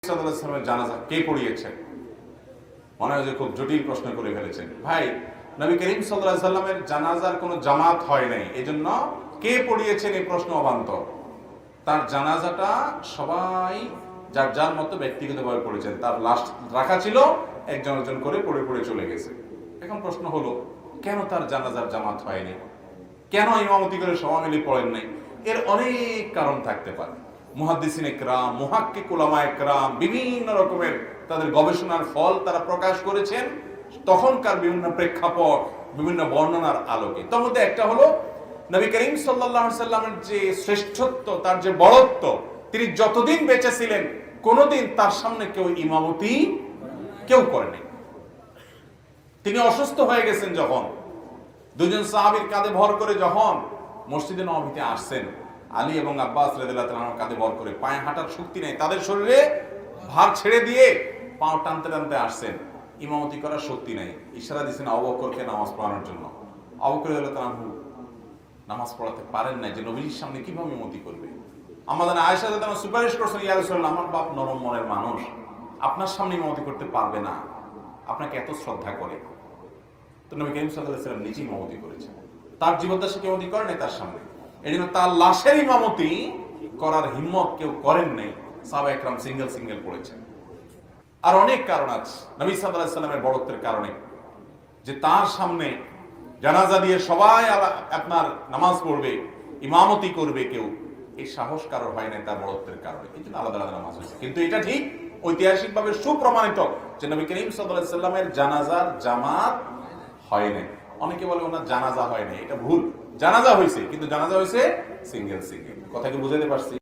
সাল্লাল্লাহু আলাইহি ওয়াসাল্লামের জানাজা কে পড়িয়েছেন? মনে হয় যে খুব জটিল প্রশ্ন করে ফেলেছেন ভাই। নবী করিম সাল্লাল্লাহু আলাইহি ওয়াসাল্লামের জানাজার কোনো জামাত হয় নাই, এজন্য কে পড়িয়েছেন এই প্রশ্ন অবান্তর। তার জানাজাটা সবাই যার যার মতো ব্যক্তিগতভাবে পড়েছেন। তার লাশ রাখা ছিল, একজন একজন করে পড়ে পড়ে চলে গেছে। এখন প্রশ্ন হলো, কেন তার জানাজার জামাত হয়নি? কেন ইমামতি করে সবাই মিলে পড়েন নাই? এর অনেক কারণ থাকতে পারে। মুহাদ্দিসিন ইকরাম, মুহাক্কিক উলামা ইকরাম বিভিন্ন রকমের তাদের গবেষণার ফল তারা প্রকাশ করেছেন তখনকার বিভিন্ন প্রেক্ষাপট, বিভিন্ন বর্ণনার আলোকে। তার মধ্যে একটা হলো নবী করিম সাল্লাল্লাহু আলাইহি সাল্লামের যে শ্রেষ্ঠত্ব, তার যে বড়ত্ব, তিনি যতদিন বেঁচে ছিলেন কোনোদিন তার সামনে কেউ ইমামতি করেনি। তিনি অসুস্থ হয়ে গেছেন যখন, দুজন সাহাবীর কাঁধে ভর করে যখন মসজিদে নববীতে আসছেন, আলী এবং আব্বাস রাদিয়াল্লাহু তাআলার কাঁধে ভর করে, পায়ে হাঁটার শক্তি নেই, তাদের শরীরে ভার ছেড়ে দিয়ে পাও টানতে টানতে আসছেন, ইমামতি করার শক্তি নেই। ইশারা দিয়েছেন আবু বকরকে নামাজ পড়ানোর জন্য। আবু বকর রাদিয়াল্লাহু তাআলা নামাজ পড়াতে পারেন না, যে নবীর সামনে কিভাবে ইমামতি করবে। আমাদের আয়েশা রাদিয়াল্লাহু তাআলা সুপারিশ করছেন, ইয়া রাসূলুল্লাহ, আমার বাপ নরম মনের মানুষ, আপনার সামনে ইমামতি করতে পারবে না, আপনাকে এত শ্রদ্ধা করে। তো নবী করিম সাল্লাল্লাহু আলাইহি ওয়াসাল্লাম নিজেই ইমামতি করেছেন। তার জীবদ্দশায় কেউ ইমামতি করেন নাই তার সামনে, এজন্য তার লাশের ইমামতি করার হিম্মত কেউ করেন নাই। সাহাবা একরাম সিঙ্গেল সিঙ্গেল পড়েছেন। আর অনেক কারণ আছে নবী সাল্লাল্লাহু আলাইহি ওয়াসাল্লামের বড়ত্বের কারণে, যে তার সামনে জানাজা দিয়ে সবাই আপনার নামাজ পড়বে, ইমামতি করবে কেউ, এই সাহস কারোর হয় না তার বড়ত্বের কারণে। এই জন্য আলাদা আলাদা নামাজ হয়েছে। কিন্তু এটা ঠিক ঐতিহাসিকভাবে সুপ্রমাণিত যে নবী করিম সাল্লাল্লাহু আলাইহি ওয়াসাল্লামের জানাজার জামাত হয় নাই। অনেকে বলে ওনার জানাজা হয় নাই, এটা ভুল। জানাজা হয়েছে, কিন্তু জানাজা হয়েছে সিঙ্গেল সিঙ্গেল। কথা কি বুঝাতে পারছি?